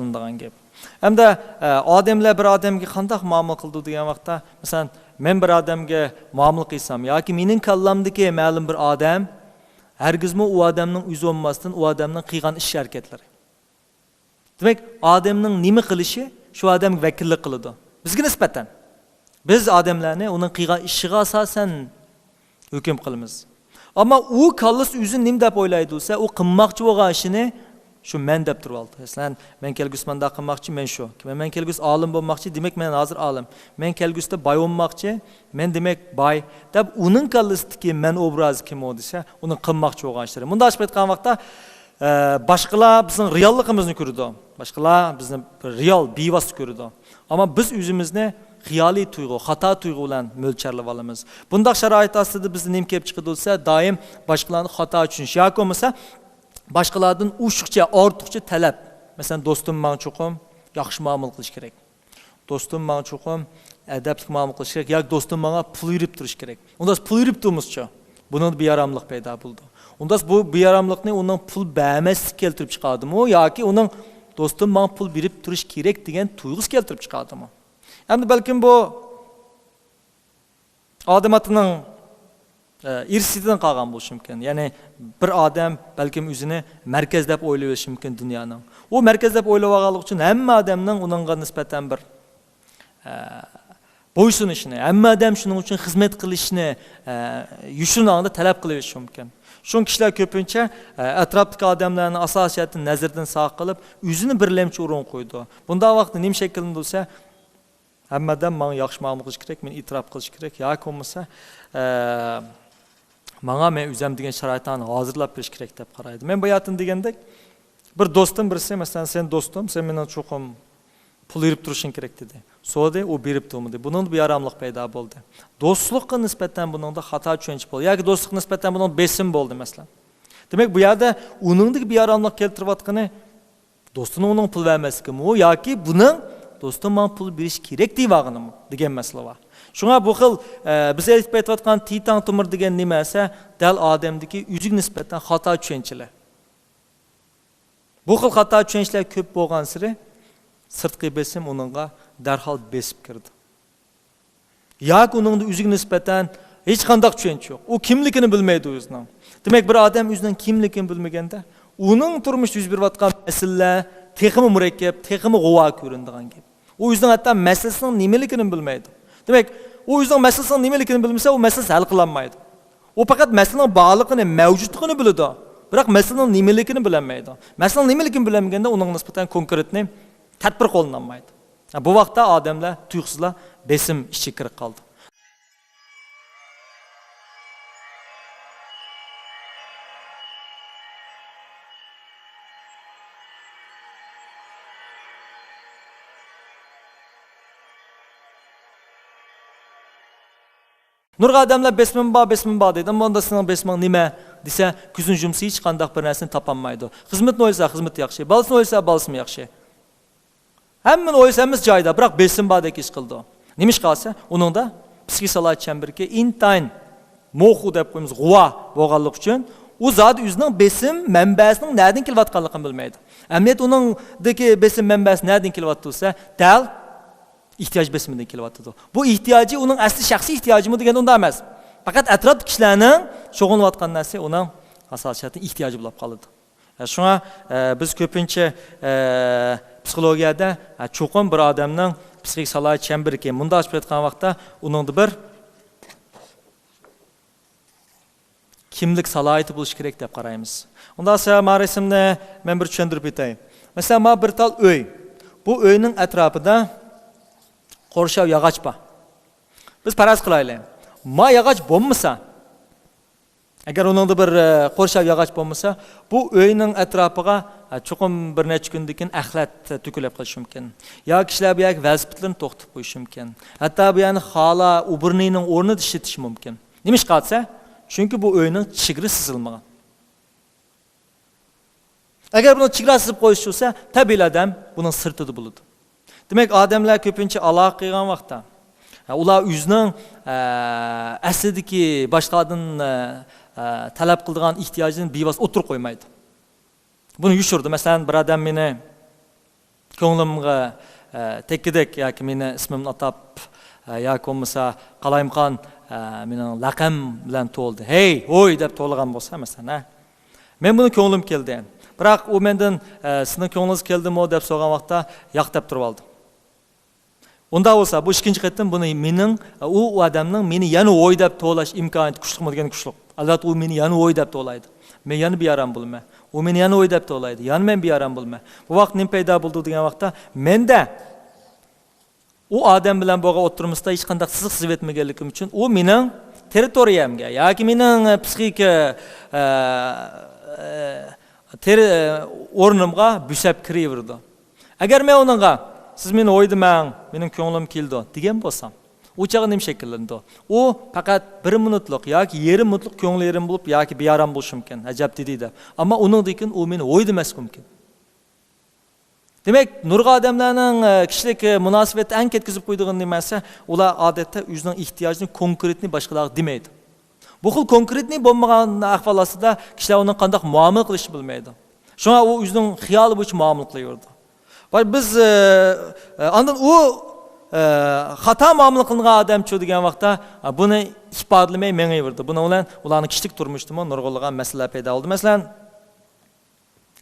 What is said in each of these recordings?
degan gap. Hamda odamlar bir odamga qanday muomala qildi degan vaqtda, masalan, men bir odamga muomala qilsam yoki mening kallamdagi ma'lum bir odam hargizmi u odamning o'zi olmasdan u odamning qilgan ish harakatlari. Demak, odamning nima qilishi shu odamga vakillik qiladi. Bizga nisbatan biz odamlarni uning qilgan ishiga asosan hukm qilamiz. Ammo u kallas o'zi nima deb o'ylaydi bo'lsa, u qilmoqchi bo'lgan ishini şu men deb turib oldi. Masalan, men kelgusi manda qilmoqchi, men shu. Men kelgusi olim bo'lmoqchi, demak men hozir olim. Men kelgusida boy bo'lmoqchi, men demak boy. Deb uning kallisidagi men obrazi kim o desa, uning qilmoqchi bo'lgan ishlari. Bunda ochib aytgan vaqtda boshqalar bizning realligimizni ko'rdi. Boshqalar bizni real bevosita ko'rdi. Ammo biz o'zimizni xiyoliy tuyg'u, xato tuyg'u bilan mo'lcharlab olamiz. Bundaq sharoit ostida bizni nima kelib chiqadi bo'lsa, doim boshqalarni xato tushunish yoki bo'lmasa başqalardan uşuqcha, ortiqcha talab. Mesela dostum bana çoxum yaxşı muomala qilish kerak. Dostum bana çoxum adabli muomala qilish kerak yoki dostum bana pul yurib turish kerak. Undas pul yurib turmizcha, bunun bir yaramlıq paydo bo'ldi. Undas bu yaramlıqni onun pul bermaslik keltirib chiqadimi yoki uning dostum bana pul berib turish kerak degan tuyg'usi keltirib chiqadimi? Endi balkim bu odamatining irsidan qolgan bo'lishi mumkin. Ya'ni bir odam balkim o'zini markaz deb o'ylab olishi mumkin dunyoning. U markaz deb o'ylab olganlik uchun hamma odamning uningga nisbatan bir bo'ysunishini, hamma odam shuning uchun xizmat qilishni yushunog'ida talab qilavishi mumkin. Shun kishilar ko'pincha atrofdagi odamlarning asosiyatini nazardan saq qilib, o'zini birlamchi o'rin qo'ydi. Bunda vaqtda nima shakllanadi bo'lsa, hammadan menga yaxshi muomala qilish kerak, men e'tirof qilish kerak yoki bo'lmasa Bana men o'zim degan sharoitlarni hozirlab berish kerak deb qaraydi. Men bu hayotda degandek bir do'stim birisi, masalan, sen do'stim, sen mendan cho'qim pul berib turishing kerak dedi. So'di, u berib turmadi. Buningda bir yaramlik paydo bo'ldi. Do'stlikqa nisbatan buningda xato tushunch bo'ldi. Yoki do'stlikqa nisbatan buningda besim bo'ldi masalan. Demak, bu yerda uningdagi bir yaramlik keltirayotgani do'stining uning pul bermasligimi yoki buning do'stim menga pul berish kerak deyotganimi degan masala bor. Şuna bu xil biz aytib aytayotgan titan tumur degan nima esa dal odamdagi o'ziga nisbatan xato tushunchalar. Bu xil xato tushunchalar ko'p bo'lgan siri sirtqi besim uningga darhol besib kirdi. Yoki uningda o'ziga nisbatan hech qanday tushuncha yo'q. U kimligini bilmaydi o'zining. Demak, bir odam o'zining kimligini bilmaganda, uning turmushda yuz berayotgan masalalar texmi murakkab, texmi g'uvo ko'rinadigan gap. U o'zining hatto masalasining nimaligini bilmaydi. Demek, o yüzden meselesinin nimelikini bilmese o meselesi hal kılanmaydı. O fakat meselenin bağlılığını, mevcutluğunu bilirdi. Bırak meselenin nimelikini bilemeydi. Meselenin nimelikini bilemeyende onun nispeten konkretini tedbir kolunlanmaydı. Bu vaxtda adamlar, tuyg'usizlar besim işi kirib kaldı. Nurga adamlar besmin ba deydi. Ama onda senin besmin nime dese küzün jumsi hiç qandaq bir narsani topolmaydi. Xizmat o'ysa xizmat yaxshi, balsini o'ysa balsimi yaxshi. Hammani o'ysamiz joyida, biroq besim ba dek ish qildi. Nimish qolsa, uningda psixik salat chamberga intayin mo'xu deb qo'yamiz, g'uva bo'lganlik uchun u zot o'zining besim manbasining nereden kelayotganligini bilmaydi. Amniyat uningdagi besim manbasi nereden kelyapti dal ihtiyoç besiminden kelyapti. Bu ihtiyacı onun asli şahsi ihtiyacı mı degan unda emas. Fakat atrofdagi kishilarning shug'ullanayotgan narsa uning asosiyatini ihtiyacı bo'lib qoladi. Shunga biz ko'pincha psixologiyada cho'qim bir odamning psixik salohiyat chamberi ekan. Bunda ochib aytgan vaqtda uningda bir kimlik salohiyati bo'lishi kerak deb qaraymiz. Unda ma'risimni men bir tushuntirib o'tayin. Masalan, ma bir tal uy. Bu uyning atrofida qo'rshav yog'och bor. Biz faraz qilaylik. Ma yog'och bo'lmasa, agar uningda bir qo'rshav yog'och bo'lmasa, bu uyning atrofiga cho'qim bir necha kundan keyin axlat to'kilib qolishi mumkin. Yoki kishilar bu yoq velosipedlarni to'xtatib qo'yishi mumkin. Hatto bu yani xola uburnining o'rnida ishlatish mumkin. Nima ish qilsa? Chunki bu uyning chegara sezilmagan. Agar buni chegara sezib qo'yish bo'lsa, tabiiy odam buning sirtida bo'ladi. Demek adamlar ko'pincha aloqa qilgan vaqtda ular o'zining aslidagi boshqalardan talab qiladigan ehtiyojini bevosita o'tirib qo'ymaydi. Buni yushurdi. Masalan, bir odam meni ko'nglimga tekkidek yoki meni ismimni atab yoki bo'lmasa Qalayimxon mening laqam bilan to'ldi. Hey, oy deb to'lgan bo'lsa, masalan, men buni ko'nglim keldi. Biroq u mendan sizning ko'nglingiz keldimi deb so'ragan vaqtda yo'q deb turib oldim. Unda bo'lsa, bu ikkinchi qatim buni mening u odamning meni yana oy deb to'lash imkoniyati kuchliqmi degan kuchliq. Albatta u meni yana oy deb to'laydi. Men yana biyaram bo'lma. U meni yana oy deb to'laydi. Yana men biyaram bo'lma. Bu vaqt nim paydo bo'ldi degan vaqtda menda u odam bilan bo'lgan o'tirishimizda hech qanday siziq sezib etmaganligim uchun u mening territoriyamga yoki mening psixik o'rnimga büsab kiraverdi. Agar men uningga siz meni o'ydimang, mening ko'nglim keldi degan bo'lsam, u chog'i nima shakllandi? U faqat 1 minutlik yoki yarim minutlik ko'nglerim bo'lib yoki bearam bo'lishi mumkin. Ajab dedi. Ammo uningdan u meni o'ydimas mumkin. Demek, nurg'a odamlarning kishilik munosabatni an ketkizib qo'ydigan nimasi, ular odatda o'zining ehtiyojini konkretni boshqalarga demaydi. Bu xil konkretni bo'lmagan ahvol ostida kishilar uni qanday muomala qilishni bilmaydi. Shunga u o'zining xiyoli bo'yicha muomala qilaverdi. Biz ondan u xato muomala qilgan odamchi degan vaqtda buni ifodalamay mengaverdi. Buni bilan ularning kishilik turmushdimi nurg'ulagan masalalar paydo bo'ldi. Masalan,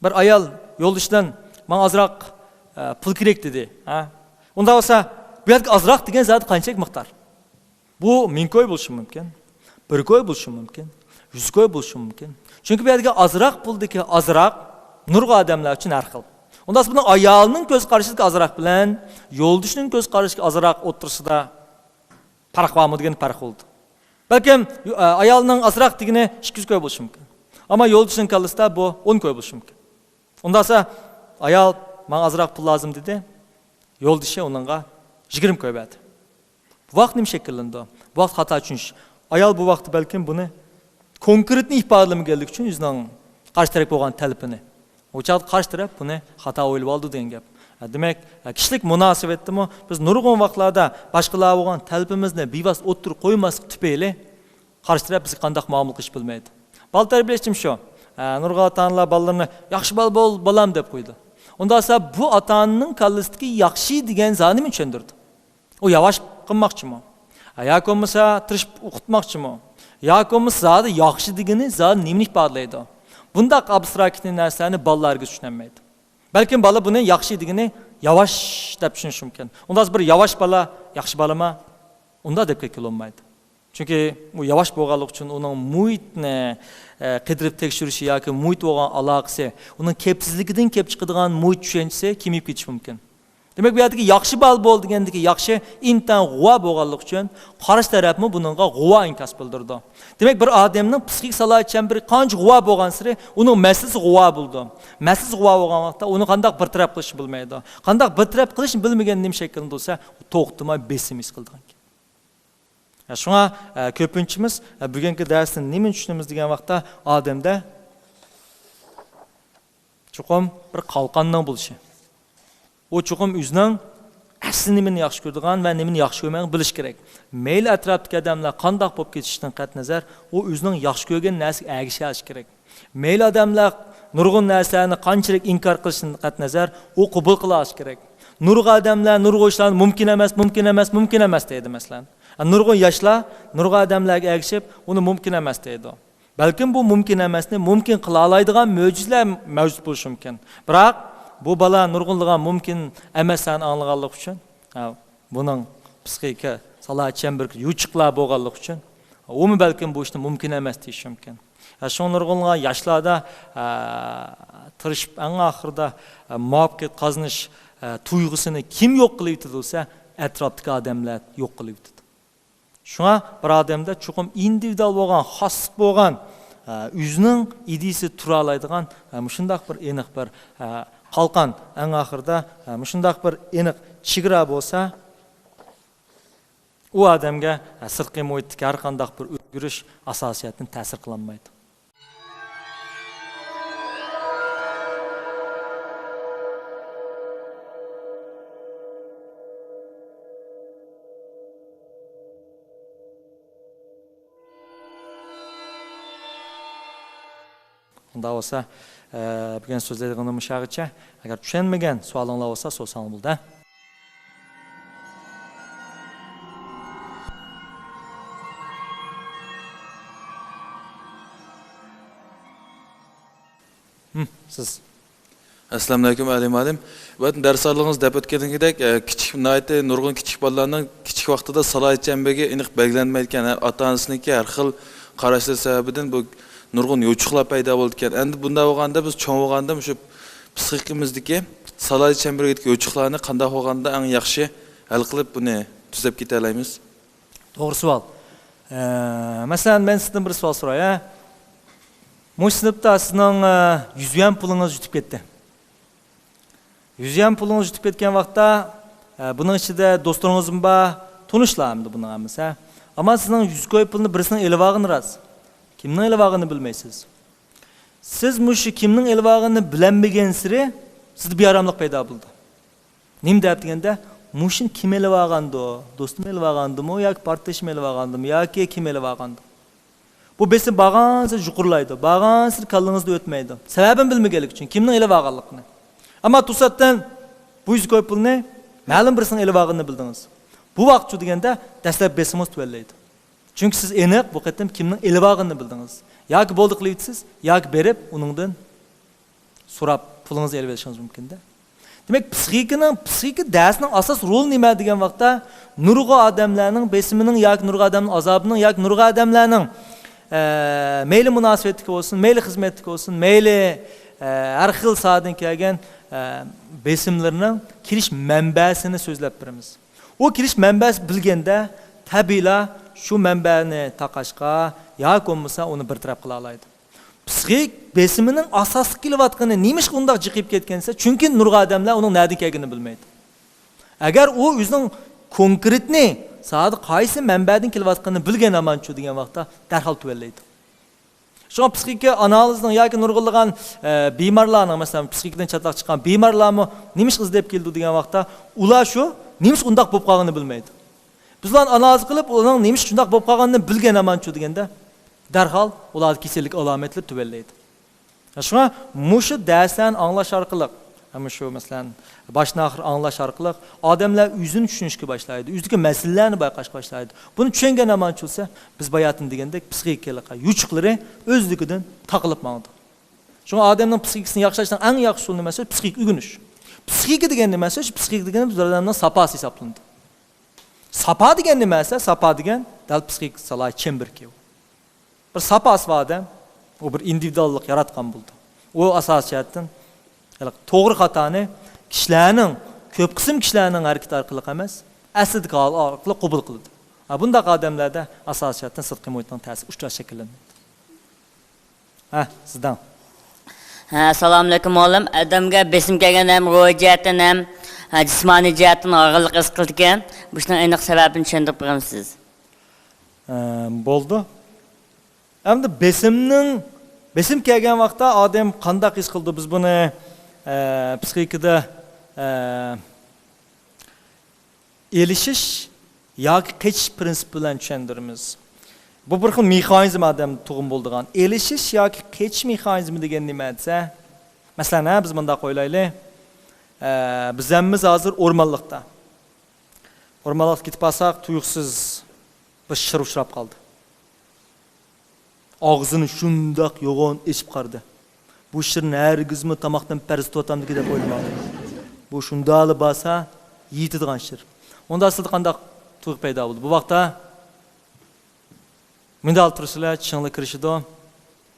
bir ayol yo'ldishdan "Men azroq pul kerak" dedi. Unda bo'lsa, bu yerga azroq degan zot qancha miqdor? Bu 1000 ko'y bo'lishi mumkin, 1 ko'y bo'lishi mumkin, 100 ko'y bo'lishi mumkin. Chunki bu yerga azroq puldagi azroq nurg'a odamlar uchun har xil. Unda buni ayolning ko'z qarashiga azroq bilan yo'ldishning ko'z qarashiga azroq o'tirsida farq bormi degan farq bo'ldi. Balkim ayolning azroq degani 200 ko'y bo'lishi mumkin. Ammo yo'ldishning kallasida bu 10 ko'y bo'lishi mumkin. Undasa ayol "Men azroq pul lozim" dedi. Yo'ldishi uningga 20 ko'y berdi. Bu vaqt nima shakllandi? Bu vaqt xato tushunish. Ayol bu vaqtda balkim buni konkretni ifodalamaganlik uchun o'zining qarshi taraf bo'lgan talabini. O'chaq qarshi taraf buni xato o'ylab oldi degan gap. Demak, kishilik munosabatdami biz nurg'un vaqtlarda boshqalar bo'lgan talabimizni bevosita o'ttirib qo'ymaslik tufayli qarshi taraf bizga qanday muomala qilish bilmaydi. Bal tarbiyalashim shu. Nurg'a ota-onalar bolalarni yaxshi bo'l bolam deb qo'ydi. Unda esa bu ota-onaning kallasidagi yaxshi degan zonni men tushundirdi. U yavash qilmoqchimi? Yoki bo'lmasa tirishib o'qitmoqchimi? Yoki bo'lmasa zodi yaxshi degani zodi nimani ifodalaydi? Bundaq abstrakt narsalarni bolalarga tushunmaydi. Balkim bola buni yaxshi degani yavash deb tushunishi mumkin. Unda bir yavash bola yaxshi bolami? Unda deb kelolmaydi. Chunki u yavash bo'lganligi uchun uning muhitni qidirib tekshirishi yoki muhit bo'lgan aloqasi, uning kepsizligidan kelib chiqadigan muhit tushunchasi kemib ketishi mumkin. Demak, bu yerdagi yaxshi bal bo'l degandagi yaxshi intan g'uva bo'lganligi uchun qarshi tarafmi buningga g'uva inkas bildirdi. Demak, bir odamning psixik salohiyat chemberi qancha g'uva bo'lgan sari uning maslasi g'uva bo'ldi. Maslasi g'uva bo'lgan vaqtda uni qanday bir taraf qilishni bilmaydi. Qanday bir taraf qilishni bilmagan nim shaklida bo'lsa, to'xtamay besim his qilgan. Shunga ko'pinchimiz bugungi darsni nima tushunamiz degan vaqtda odamda chuqur bir qalqonning bo'lishi. O chuqur o'zining asli nimani yaxshi ko'radigan va nimani yaxshi ko'rmaganini bilish kerak. Mayli atrofdagi odamlar qanday bo'lib ketishidan qat nazar, u o'zining yaxshi ko'rgan narsaga ergishish kerak. Mayli odamlar nurg'un narsalarni qanchalik inkor qilishidan qat nazar, u qabul qilish kerak. Nurg'un odamlar nurg'un ishlarni mumkin emas deydi masalan. Nurg'un yoshlar nurg'un odamlarga ergishib, uni mumkin emas deydi. Balkim bu mumkin emasni mumkin qila oladigan mo'jizalar mavjud bo'lishi mumkin. Biroq bu bola nurg'unligini mumkin emasligini anglaganlik uchun, buning psixik salohiyat chemberi yuchiqlar bo'lganlik uchun, u balkim bu ishni mumkin emas deyish mumkin. Shu nurg'unligan yoshlarda tirishib eng oxirida muvaffaqiyat qozonish tuyg'usini kim yo'q qilib yetsa, atrofdagi odamlar yo'q qilib yetadi. Shunga bir odamda chuqur individual bo'lgan, xos bo'lgan, o'zining idisi tura oladigan shunday bir aniq bir qalqon eng oxirida shunday bir aniq chegara bo'lsa, u odamga sirtqi muhitdagi har qanday bir o'zgarish asosiyatini ta'sir qilolmaydi. Unda olsa, Bugun so'zlaydiganim o'shagicha. Agar tushunmagan savolinglar bo'lsa, so'rasang bo'ldi. Siz. Assalomu alaykum alim. Bu darslarınız deb o'tganingizda kichik nurg'un kichik bolalarning kichik vaqtida salohiyat chamberga aniq belgilanmaydigan ota-onasiniki har xil qarashlar sababidan bu nurg'un yo'chuqlar paydo bo'ldi ekan. Endi bunda bo'lganda biz cho'ng bo'lganda shu psixikamizdagi salohiyat chamberga yo'chuqlarni qanday bo'lganda eng yaxshi hal qilib buni tuzab keta olamiz? To'g'ri savol. Masalan, men sizdan bir savol so'ray. Bu sinfda sizning 100 yuan pulingiz yutib ketdi. 100 yuan pulingiz yutib ketgan vaqtda buning ichida do'stlaringiz bor, tanishlarmidi buning hammasi. Ammo sizning 100 ko'y pulni birisining elvog'ini ras. Kimning elvog'ini bilmaysiz. Siz mushu kimning elvog'ini bilanmagan siri sizda bearamlik paydo bo'ldi. Nim deb deganda, mushin kim elvog'andi? Do'stim elvog'andimi yoki partishim elvog'andimi yoki kim elvog'andi? Bu besin bağansı yuqurlaydı, bağansı kallığınızda ötmeydi. Sebebini bilmegelik için, kimnin eli bağallıqını. Ama tutsattan bu 100 koy pulunu, məlum birisinin eli bağını bildiniz. Bu vaxt şu degende dəstəb besimiz tüvelleydi. Çünkü siz eniq bu qetim kimnin eli bağını bildiniz. Ya ki bolduqlayıtsız, ya ki berip, onundan sorab pulunuzu el verişiniz mümkün de. Demek psixiki dərsinin asas rol nima degen vaqtda nurg'a adamlarning besiminin, ya ki nurg'a adamning azabının, ya ki nurg'a adamlarning meyli münasebetlik olsun, meyli hizmetlik olsun, meyli her xil sahadan kelgen besimlerinin kiriş mənbəsini sözləb birimiz. O kiriş mənbəsi bilgende tabiila şu mənbəni taqaşqa ya olmasa onu bir taraf qila alaydı. Psixik besiminin asası kelivatqını neymiş undaq jiqib ketkense, çünkü nurg'a adamlar onun nədən kelgini bilmeydi. Agar o özünün konkretni saat qaysi mənbədən kelivatqını bilgen amançu degen vaqtda dərhal tüvelleydi. Şu an psixiki analizning yoki nurg'unlagan bemorlarning, masalan, psixikdan chatlaq chiqqan bemorlarni nemish izlab keldi degan vaqtda ular shu nemish undaq bo'lib qolganini bilmaydi. Bizlar analiz qilib, ularning nemish shundaq bo'lib qolganini bilgan amançu deganda darhol ular kasallik alomatlar tüvelleydi. Shunga mushu darsdan anglash orqali, ama şu mesela başına ahir anlaş arqılıq adamlar üzünü düşünüşkə başlaydı. Üzdəki məsələlərini bayqaş başlaydı. Bunu düşüngən amançı olsa biz bayatın degəndə psixikaliqa yuçuqları özlüqüdən taqılıb mağdı. Çünki adamın psixikasını yaxşılaşdan ən yaxşı yolu nəsə psixik ügünüş. Psixiki degən nəsə psixik degən biz adamdan sapası hesablandı. Sapa degən nəsə sapa degən dal psixik salay çember ki. Bir sapası var adam, o bir individuallıq yaratqan buldu. O asasiyatdan to'g'ri xatoni kishilarning ko'p qism kishilarning harakat orqali emas, aslidik hol orqali qabul qiladi. Bunday odamlarda asosiyatdan sidqiy muhitning ta'siri uchta shakllanadi. Sizdan. Assalomu alaykum olim. Adamga besim kelgan ham ruhiy jihatdan ham jismoniy jihatdan og'irlik his qildi ekan. Buning aniq sababini tushuntirib berasiz? Bo'ldi. Endi besim kelgan vaqtda odam qanday his qildi? Biz buni psixikada elishish yoki qechish prinsipi bilan tushundiramiz. Bu bir xil mexanizm adam tug'um bo'ldigan. Elishish yoki qechish mexanizmi degan nima desa, masalan, biz bunda qo'ylaylik. Bizamiz hozir o'rmonlikda. O'rmonlikka ketib olsak, tuyuqsiz bir shir uchrab qoldi. Og'zini shundoq yo'g'on echib qardi. Bu shirni hargizmi tamoqdan parz to'tamdiki deb o'ylamadi. Bu shundali bo'lsa, yeydigan shir. Unda aslida qanday tuyg'u paydo bo'ldi? Bu vaqtda mindal tursizlar, chinglar kirishidi,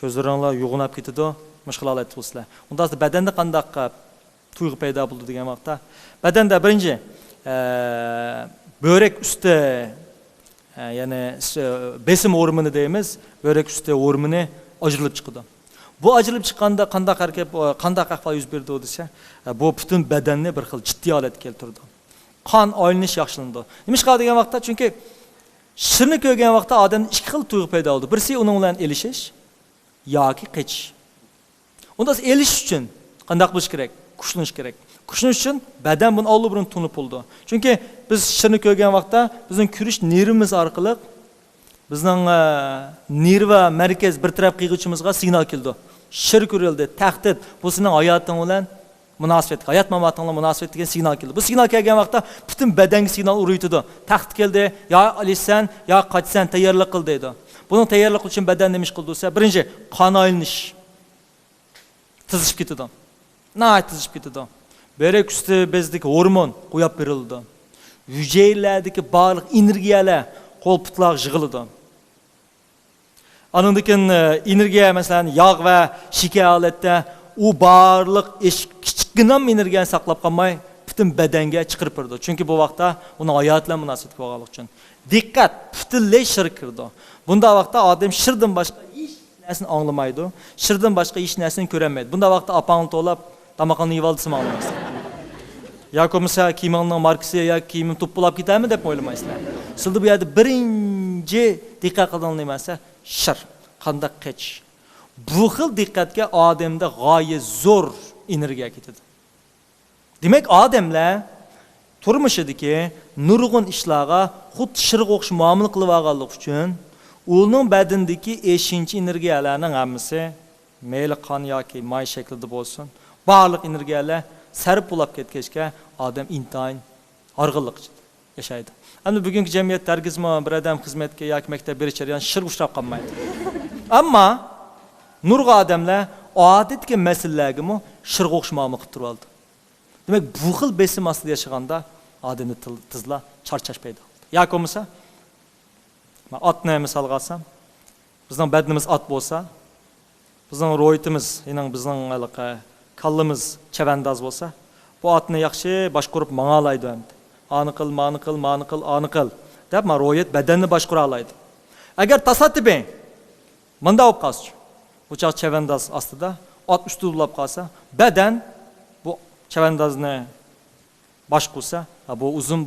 ko'zlaringlar yo'g'onab ketadi, mushkullar tursizlar. Unda aslida badanda qanday tuyg'u paydo bo'ldi degan vaqtda, badanda birinchi börek usti, ya'ni besim o'rmini deymiz, börek usti o'rmini ajrilib chiqdi. Bu ajrilib chiqqanda qanday ahvol yuz berdi desa, bu butun badanni bir xil jiddiy holatga keltirdi. Qon aylanish yaxshilandi. Nima qildi degan vaqtda, chunki shirni ko'rgan vaqtda odamning ikki xil tuyg'u paydo bo'ldi. Birisi uning bilan elishish yoki qechish. Unda elish uchun qanday bo'lish kerak? Kuchlanish kerak. Kuchlanish uchun badan buni oldi bilan tunib bo'ldi. Chunki biz shirni ko'rgan vaqtda bizning kurish nervimiz orqali bizning nerva markaz bir taraf qiyg'uvchimizga signal keldi. shirk urildi, tahdid, bu sening hayoting bilan munosabat, hayot mamoting bilan munosabat degan signal keldi. Bu signal kelgan vaqtda butun badanga signal uruytidi. Tahdid keldi, yo alishsan, yo qochsan, tayyorlik qil deydi. Buning tayyorlik uchun badan nima ish qildi desa, birinchi qon aylanish tizishib ketadi. Nayt tizishib ketadi. Börek üstü bezdeki hormon qo'yib berildi. Hücrelerdeki barliq energiyalar qo'l-putlaq yig'ildi. Anındıkin energiya mesela yağ ve şeker holatda u barliq kichikginam energiyani saqlab qolmay butun badanga chiqarib turdi. Chunki bu vaqtda uni hayot bilan munosabat qilganlik uchun. Diqqat, butunlay shirk kirdi. Bunda vaqtda odam shirdan boshqa hech narsani anglamaydi, shirdan boshqa hech narsani ko'rolmaydi. Bunda vaqtda apang to'lab tamaqani yevaldisimi anglamaysiz. Ya komissa kiyimning markasi ya kiyimim to'plab ketami deb o'ylamaysiz. Sizda bu yerda birinchi diqqat qiladigan narsa shir, qanday qech. Bu xil diqqatga odamda g'oyat zo'r energiya ketadi. Demak, odamlar turmushidagi nurg'un ishlarga xuddi shirga o'xshash muomala qilib olganlik uchun uning badandagi 5 energiyalarning hammasi mayli qon yoki may shaklida bo'lsin, barliq energiyalar sarf bo'lib ketgachga odam intayin org'inlik yashaydi. Endi bugungi jamiyat targizma bir odam xizmatga yoki maktab berish jarayonida shirk uchrab qolmaydi. Ammo nurg'a odamlar odatdagi masalalarga shirga o'xshash muomala qilib turib oldi. Demak, bu xil besim ostida yashaganda odamni tizla charchash paydo bo'ldi. Yoki bo'lmasa, men otni misol olsam, bizning badnimiz ot bo'lsa, bizning ro'yitimiz, ya'ni bizning kallimiz chavandoz bo'lsa, bu otni yaxshi boshqarib mang'alaydi endi. Ani qil, mani qil, mani qil, ani qil deb men ro'yit badanni boshqara oladi. Agar tasodifan bunda bo'lib qolsa, bu chaq chavandoz ostida ot ustida ulab qolsa, badan bu chavandozni boshqursa, bu uzun